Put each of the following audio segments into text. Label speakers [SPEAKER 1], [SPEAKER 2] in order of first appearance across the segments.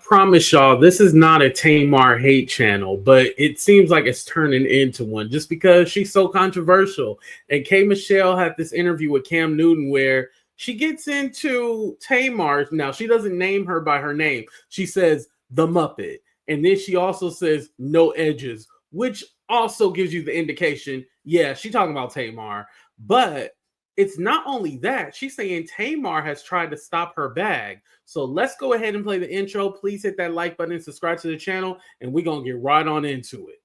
[SPEAKER 1] promise y'all, this is not a Tamar hate channel, but it seems like it's turning into one just because she's so controversial. And K. Michelle had this interview with Cam Newton where she gets into Tamar. Now, she doesn't name her by her name. She says the Muppet. And then she also says no edges, which also gives you the indication, yeah, she's talking about Tamar. But it's not only that, she's saying Tamar has tried to stop her bag. So let's go ahead and play the intro. Please hit that like button and subscribe to the channel, and we're going to get right on into it.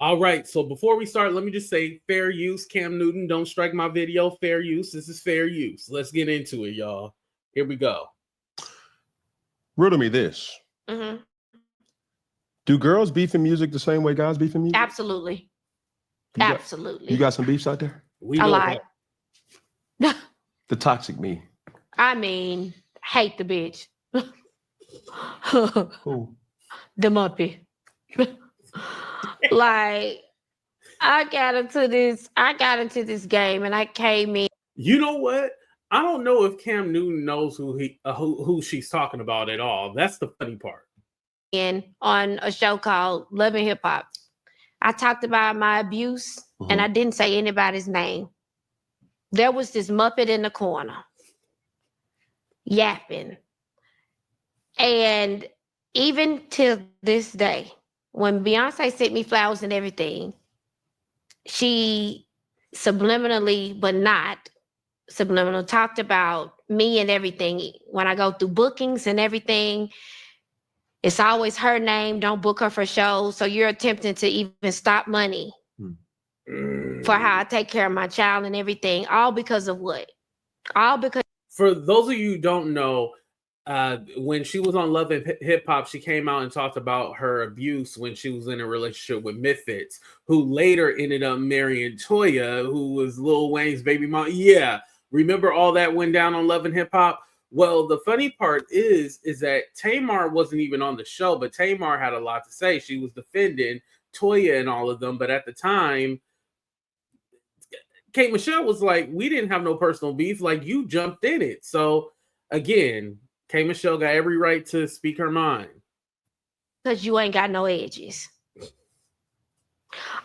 [SPEAKER 1] All right, so before we start, let me just say fair use. Cam Newton, don't strike my video. Fair use. This is fair use. Let's get into it, y'all. Here we go.
[SPEAKER 2] Riddle me this.
[SPEAKER 3] Mm-hmm.
[SPEAKER 2] Do girls beef in music the same way guys beef in music?
[SPEAKER 3] Absolutely.
[SPEAKER 2] You got some beefs out there?
[SPEAKER 3] A lot.
[SPEAKER 2] The toxic me.
[SPEAKER 3] I mean, hate the bitch.
[SPEAKER 2] Who?
[SPEAKER 3] The Muppet. Like, I got into this game and I came in.
[SPEAKER 1] You know what? I don't know if Cam Newton knows who she's talking about at all. That's the funny part.
[SPEAKER 3] On a show called Love and Hip Hop. I talked about my abuse and I didn't say anybody's name. There was this Muppet in the corner yapping. And even till this day, when Beyonce sent me flowers and everything, she subliminally, but not subliminal, talked about me and everything. When I go through bookings and everything, it's always her name. Don't book her for shows. So you're attempting to even stop money for how I take care of my child and everything. All because of what? All because.
[SPEAKER 1] For those of you who don't know, when she was on Love and Hip Hop, she came out and talked about her abuse when she was in a relationship with Misfits, who later ended up marrying Toya, who was Lil Wayne's baby mom. Yeah, remember all that went down on Love and Hip Hop? Well, the funny part is that Tamar wasn't even on the show, but Tamar had a lot to say. She was defending Toya and all of them, but at the time, Kate Michelle was like, we didn't have no personal beef, like you jumped in it. So again, K. Michelle got every right to speak her mind.
[SPEAKER 3] Because you ain't got no edges.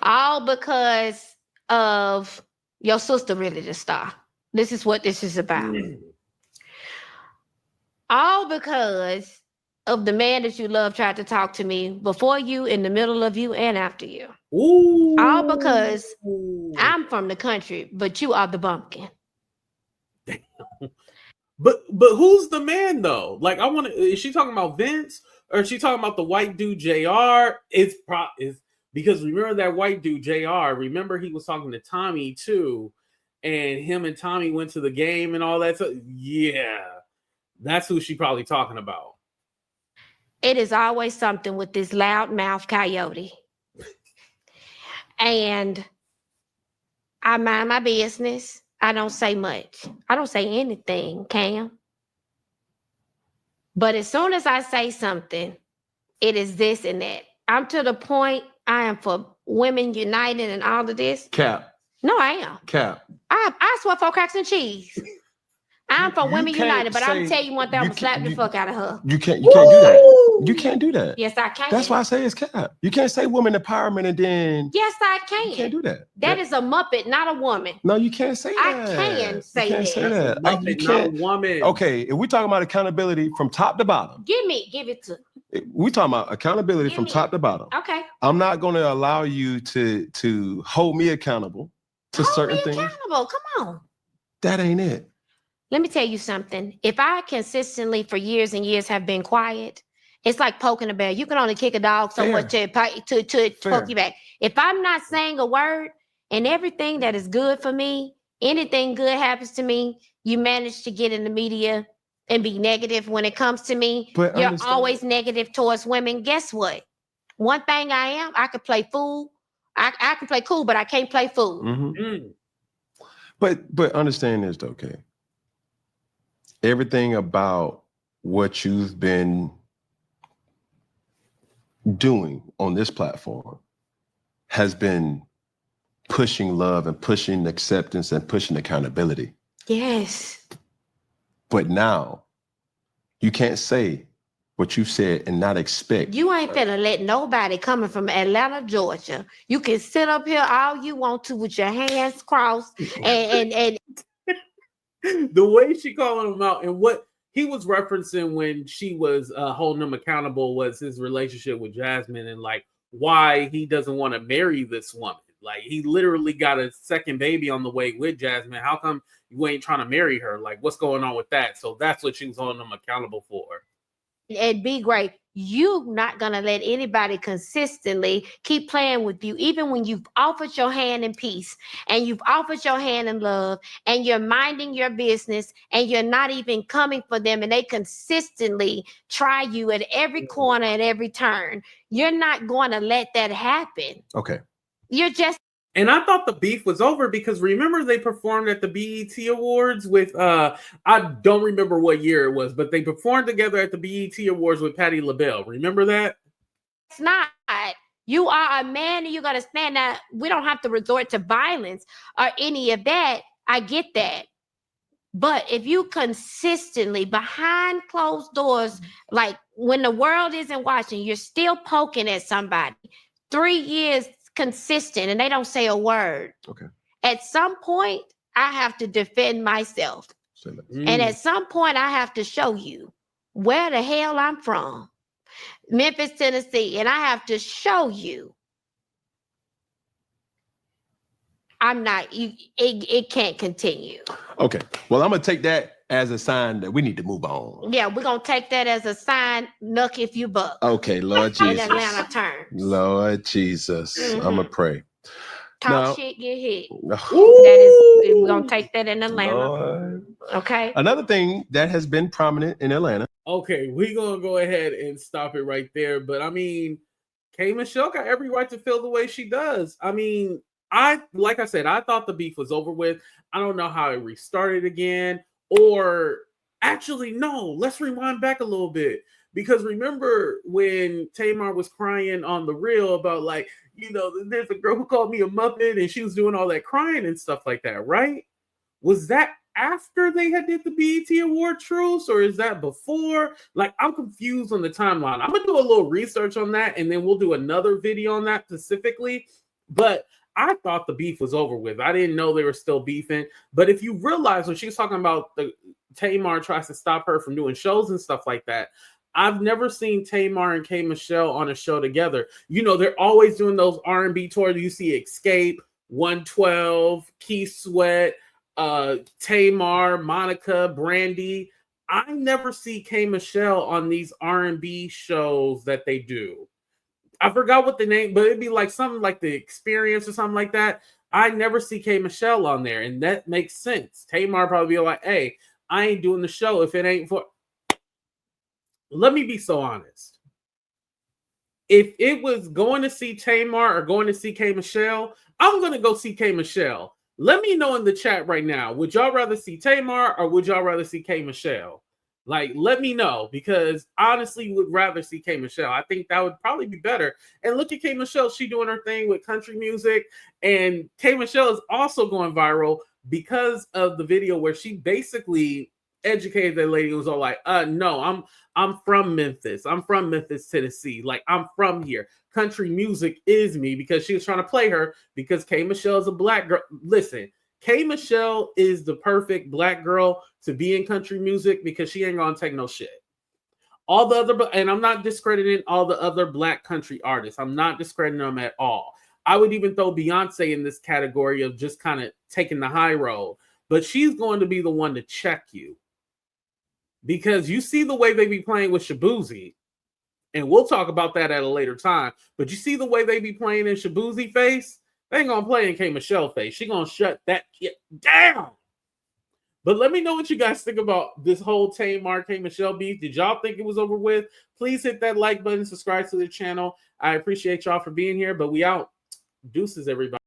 [SPEAKER 3] All because of your sister really the star. This is what this is about. All because of the man that you love tried to talk to me before you, in the middle of you, and after you.
[SPEAKER 1] Ooh.
[SPEAKER 3] All because I'm from the country, but you are the bumpkin.
[SPEAKER 1] Damn. But who's the man though? Like, I want to. Is she talking about Vince or is she talking about the white dude JR? It's because remember that white dude JR. Remember he was talking to Tommy too, and him and Tommy went to the game and all that. So yeah, that's who she probably talking about.
[SPEAKER 3] It is always something with this loudmouth coyote, and I mind my business. I don't say much. I don't say anything, Cam. But as soon as I say something, it is this and that. I'm to the point I am for women united and all of this.
[SPEAKER 2] Cap.
[SPEAKER 3] No, I am.
[SPEAKER 2] Cap.
[SPEAKER 3] I swear 4 cracks and cheese. I'm for women united, but I'm gonna tell you one thing, I'm gonna slap the fuck out of her.
[SPEAKER 2] You can't do that. You can't do that.
[SPEAKER 3] Yes, I can.
[SPEAKER 2] That's why I say it's cap. You can't say women empowerment and then.
[SPEAKER 3] Yes, I can.
[SPEAKER 2] You can't do that.
[SPEAKER 3] That is a Muppet, not a woman.
[SPEAKER 2] No, you can't say that.
[SPEAKER 3] I can say
[SPEAKER 2] you can't
[SPEAKER 3] that.
[SPEAKER 2] Say that.
[SPEAKER 1] Muppet,
[SPEAKER 2] You can't.
[SPEAKER 1] not a woman.
[SPEAKER 2] Okay, if we're talking about accountability from top to bottom.
[SPEAKER 3] Give it to.
[SPEAKER 2] We're talking about accountability from top to bottom.
[SPEAKER 3] Okay.
[SPEAKER 2] I'm not going to allow you to hold me accountable to certain things.
[SPEAKER 3] Accountable. Come on.
[SPEAKER 2] That ain't it.
[SPEAKER 3] Let me tell you something. If I consistently for years and years have been quiet, it's like poking a bear. You can only kick a dog so much to poke you back. If I'm not saying a word and everything that is good for me, anything good happens to me, you manage to get in the media and be negative when it comes to me.
[SPEAKER 2] But
[SPEAKER 3] you're always negative towards women. Guess what? One thing I could play fool. I can play cool, but I can't play fool.
[SPEAKER 2] Mm-hmm. But understand this though, okay? everything about what you've been doing on this platform has been pushing love and pushing acceptance and pushing accountability.
[SPEAKER 3] Yes.
[SPEAKER 2] But now you can't say what you said and not expect.
[SPEAKER 3] You ain't finna let nobody coming from Atlanta, Georgia. You can sit up here all you want to with your hands crossed and
[SPEAKER 1] the way she calling him out and what he was referencing when she was holding him accountable was his relationship with Jasmine and like why he doesn't want to marry this woman. Like he literally got a second baby on the way with Jasmine. How come you ain't trying to marry her? Like what's going on with that? So that's what she was holding him accountable for.
[SPEAKER 3] and be great. You not gonna let anybody consistently keep playing with you, even when you've offered your hand in peace and you've offered your hand in love and you're minding your business and you're not even coming for them and they consistently try you at every corner at every turn. You're not going to let that happen.
[SPEAKER 2] Okay.
[SPEAKER 3] You're just.
[SPEAKER 1] And I thought the beef was over because remember they performed at the BET Awards with I don't remember what year it was, but they performed together at the BET Awards with Patti LaBelle. Remember that?
[SPEAKER 3] It's not. You are a man and you got to stand out. We don't have to resort to violence or any of that. I get that. But if you consistently behind closed doors, like when the world isn't watching, you're still poking at somebody 3 years consistent and they don't say a word.
[SPEAKER 2] Okay.
[SPEAKER 3] At some point, I have to defend myself. And at some point, I have to show you where the hell I'm from. Memphis, Tennessee. And I have to show you I'm not, it can't continue.
[SPEAKER 2] Okay. Well, I'm going to take that as a sign that we need to move on.
[SPEAKER 3] Yeah, we're going to take that as a sign, nuck if you buck.
[SPEAKER 2] Okay, Lord Jesus.
[SPEAKER 3] In Atlanta terms.
[SPEAKER 2] Lord Jesus. I'm going to pray.
[SPEAKER 3] Talk shit, get hit.
[SPEAKER 2] Ooh,
[SPEAKER 3] That is, we're going to take that in Atlanta.
[SPEAKER 2] Lord.
[SPEAKER 3] Okay.
[SPEAKER 2] Another thing that has been prominent in Atlanta.
[SPEAKER 1] Okay, we're going to go ahead and stop it right there. But I mean, K. Michelle got every right to feel the way she does. I mean, like I said, I thought the beef was over with. I don't know how it restarted again. Or actually, no, let's rewind back a little bit. Because remember when Tamar was crying on the reel about like, you know, there's a girl who called me a Muppet and she was doing all that crying and stuff like that, right? Was that after they had did the BET Award truce or is that before? Like, I'm confused on the timeline. I'm going to do a little research on that and then we'll do another video on that specifically. But I thought the beef was over with. I didn't know they were still beefing. But if you realize when she's talking about the Tamar tries to stop her from doing shows and stuff like that, I've never seen Tamar and K. Michelle on a show together. You know, they're always doing those R&B tours. You see Escape, 112, Key Sweat, Tamar, Monica, Brandy. I never see K. Michelle on these R&B shows that they do. I forgot what the name, but it'd be like something like The Experience or something like that. I never see K. Michelle on there, and that makes sense. Tamar probably be like, hey, I ain't doing the show if it ain't for... Let me be so honest. If it was going to see Tamar or going to see K. Michelle, I'm going to go see K. Michelle. Let me know in the chat right now. Would y'all rather see Tamar or would y'all rather see K. Michelle? Like, let me know because honestly would rather see K. Michelle. I think that would probably be better. And look at K. Michelle. She doing her thing with country music. And K. Michelle is also going viral because of the video where she basically educated that lady who was all like, no, I'm from Memphis. I'm from Memphis, Tennessee. Like, I'm from here. Country music is me because she was trying to play her because K. Michelle is a black girl. Listen, K. Michelle is the perfect black girl to be in country music because she ain't gonna take no shit. All the other, and I'm not discrediting all the other black country artists. I'm not discrediting them at all. I would even throw Beyonce in this category of just kind of taking the high road. But she's going to be the one to check you. Because you see the way they be playing with Shabuzi. And we'll talk about that at a later time. But you see the way they be playing in Shabuzi face? They ain't gonna play in K. Michelle face. She gonna shut that shit down. But let me know what you guys think about this whole Tamar K. Michelle beef. Did y'all think it was over with? Please hit that like button, subscribe to the channel. I appreciate y'all for being here, but we out. Deuces, everybody.